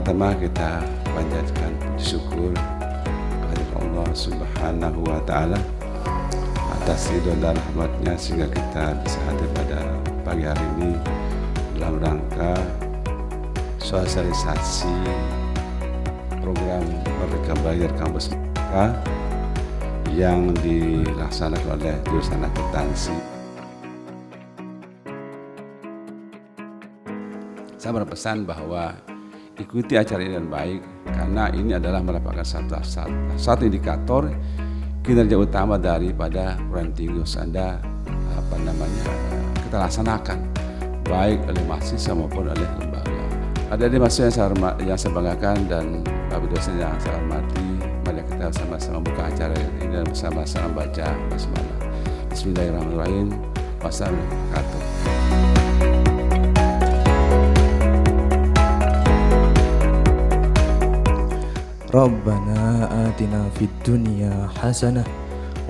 Pertama-tama kita panjatkan puji syukur kepada Allah Subhanahu wa Ta'ala atas ridho dan rahmatnya sehingga kita bisa hadir pada pagi hari ini dalam rangka sosialisasi program Merdeka Belajar Kampus Merdeka yang dilaksanakan oleh jurusan akuntansi. Saya berpesan bahwa ikuti acara ini dengan baik karena ini adalah merupakan satu indikator kinerja utama daripada program tinggi Anda kita laksanakan baik oleh mahasiswa maupun oleh lembaga. Ada di mahasiswa yang saya banggakan dan Bapak dosen yang saya hormati, mari kita sama-sama buka acara ini dan bersama-sama baca basmalah. Bismillahirrahmanirrahim. Wassalamualaikum warahmatullahi wabarakatuh. Rabbana atina fid dunya hasanah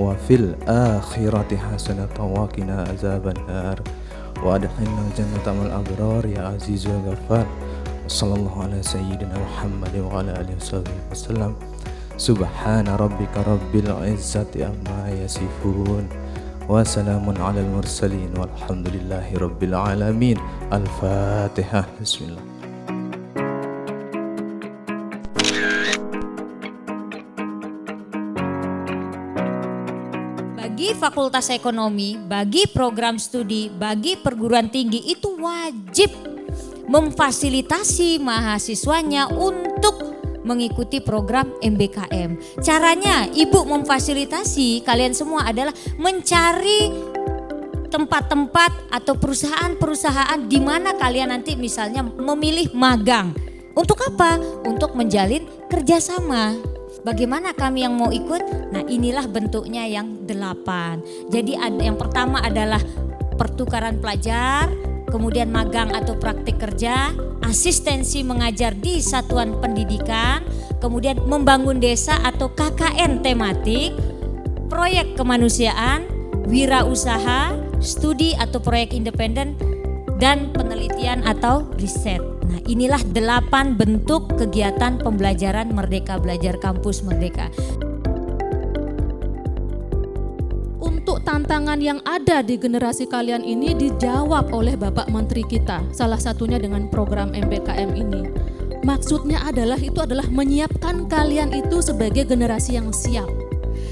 wa fil akhirati hasanah wa qina azabannar wa adkhilna jannata ma'al abrar ya aziz ya ghaffar. Sallallahu ala sayyidina Muhammad wa ala alihi wasallam. Subhana rabbika rabbil izzati amma yasifun wa salamun alal mursalin walhamdulillahi rabbil alamin. Al-Fatihah. Bismillah. Bagi Fakultas Ekonomi, bagi program studi, bagi perguruan tinggi itu wajib memfasilitasi mahasiswanya untuk mengikuti program MBKM. Caranya Ibu memfasilitasi kalian semua adalah mencari tempat-tempat atau perusahaan-perusahaan di mana kalian nanti misalnya memilih magang. Untuk apa? Untuk menjalin kerjasama. Bagaimana kami yang mau ikut? Nah, inilah bentuknya yang 8. Jadi yang pertama adalah pertukaran pelajar, kemudian magang atau praktik kerja, asistensi mengajar di satuan pendidikan, kemudian membangun desa atau KKN tematik, proyek kemanusiaan, wirausaha, studi atau proyek independen, dan penelitian atau riset. Nah, inilah 8 bentuk kegiatan pembelajaran Merdeka Belajar Kampus Merdeka. Untuk tantangan yang ada di generasi kalian ini dijawab oleh Bapak Menteri kita, salah satunya dengan program MBKM ini. Maksudnya itu adalah menyiapkan kalian itu sebagai generasi yang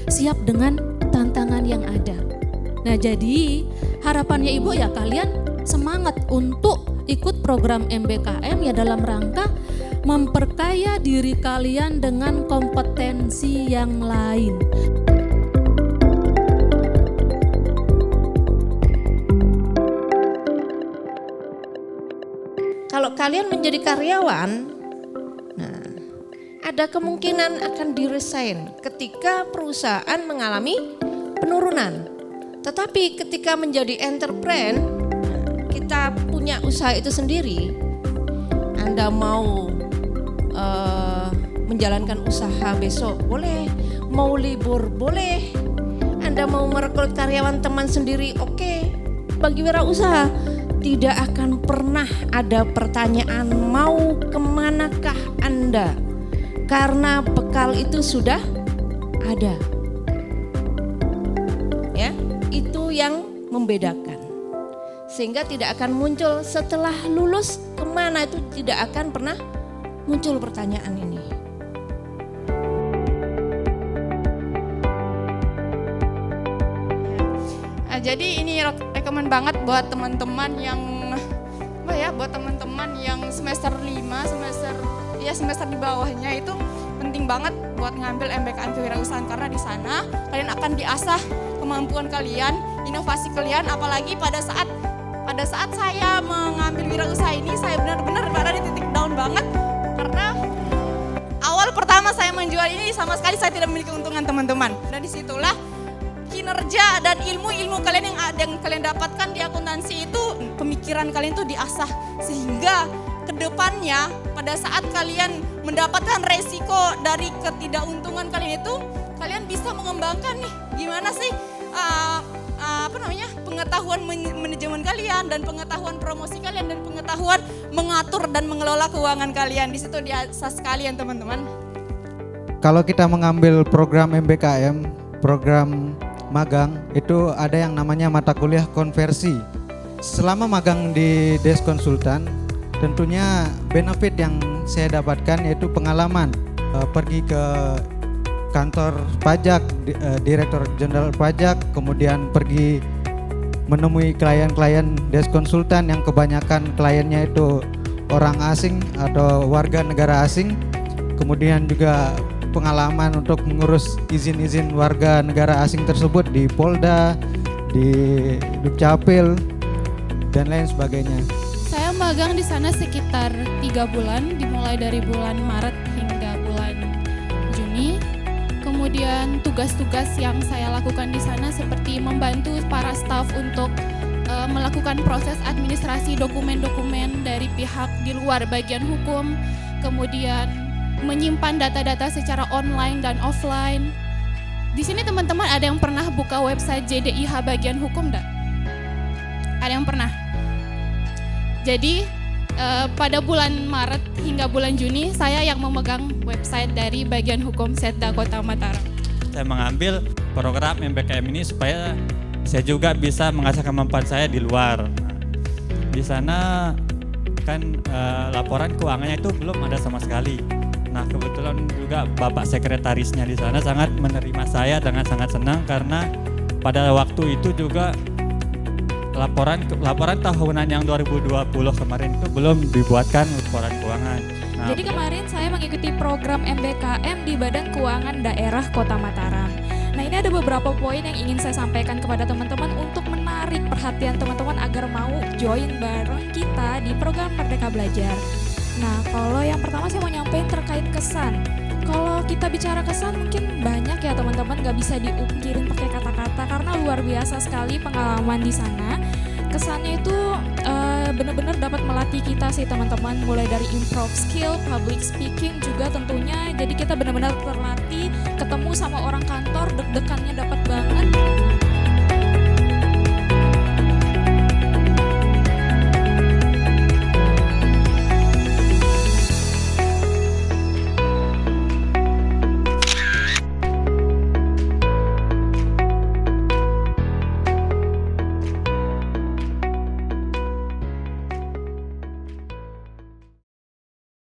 siap dengan tantangan yang ada. Nah, jadi harapannya Ibu ya kalian semangat untuk ikut program MBKM ya dalam rangka memperkaya diri kalian dengan kompetensi yang lain. Kalau kalian menjadi karyawan, nah, ada kemungkinan akan diresign ketika perusahaan mengalami penurunan. Tetapi ketika menjadi entrepreneur, kita punya usaha itu sendiri, Anda mau menjalankan usaha besok boleh, mau libur boleh, Anda mau merekrut karyawan teman sendiri oke. Bagi wirausaha tidak akan pernah ada pertanyaan mau kemanakah Anda, karena bekal itu sudah ada. Ya, itu yang membedakan. Sehingga tidak akan muncul setelah lulus kemana itu tidak akan pernah muncul pertanyaan ini. Nah, jadi ini rekomen banget buat teman-teman yang buat teman-teman yang semester 5, semester di bawahnya itu penting banget buat ngambil MBKM kewirausahaan karena di sana kalian akan diasah kemampuan kalian, inovasi kalian, apalagi pada saat saya mengambil wirausaha ini saya benar-benar berada di titik down banget karena awal pertama saya menjual ini sama sekali saya tidak memiliki keuntungan teman-teman, dan disitulah kinerja dan ilmu kalian yang kalian dapatkan di akuntansi itu, pemikiran kalian itu diasah sehingga kedepannya pada saat kalian mendapatkan resiko dari ketidakuntungan kalian itu, kalian bisa mengembangkan nih gimana sih pengetahuan manajemen kalian dan pengetahuan promosi kalian dan pengetahuan mengatur dan mengelola keuangan kalian. Di situ diasah sekalian teman-teman. Kalau kita mengambil program MBKM, program magang, itu ada yang namanya mata kuliah konversi. Selama magang di Desk Konsultan, tentunya benefit yang saya dapatkan yaitu pengalaman pergi ke kantor pajak, Direktur Jenderal Pajak, kemudian pergi menemui klien-klien Desk Konsultan yang kebanyakan kliennya itu orang asing atau warga negara asing. Kemudian juga pengalaman untuk mengurus izin-izin warga negara asing tersebut di Polda, di Dukcapil, dan lain sebagainya. Saya magang di sana sekitar 3 bulan, dimulai dari bulan Maret hingga bulan Juni. Kemudian tugas-tugas yang saya lakukan di sana seperti membantu para staf untuk melakukan proses administrasi dokumen-dokumen dari pihak di luar bagian hukum, kemudian menyimpan data-data secara online dan offline. Di sini teman-teman ada yang pernah buka website JDIH bagian hukum enggak? Ada yang pernah? Jadi pada bulan Maret hingga bulan Juni saya yang memegang website dari bagian hukum Setda Kota Mataram. Saya mengambil program MBKM ini supaya saya juga bisa mengasah kemampuan saya di luar. Di sana kan laporan keuangannya itu belum ada sama sekali. Nah kebetulan juga Bapak Sekretarisnya di sana sangat menerima saya dengan sangat senang karena pada waktu itu juga laporan tahunan yang 2020 kemarin itu belum dibuatkan laporan keuangan. Nah, jadi kemarin saya mengikuti program MBKM di Badan Keuangan Daerah Kota Mataram. Nah ini ada beberapa poin yang ingin saya sampaikan kepada teman-teman untuk menarik perhatian teman-teman agar mau join bareng kita di program Merdeka Belajar. Nah kalau yang pertama saya mau nyampein terkait kesan. Kalau kita bicara kesan mungkin banyak ya teman-teman, gak bisa diungkirin pakai kata-kata karena luar biasa sekali pengalaman di sana. Kesannya itu benar-benar dapat melatih kita sih teman-teman, mulai dari improve skill, public speaking juga tentunya. Jadi kita benar-benar terlatih, ketemu sama orang kantor, deg-degannya dapat banget.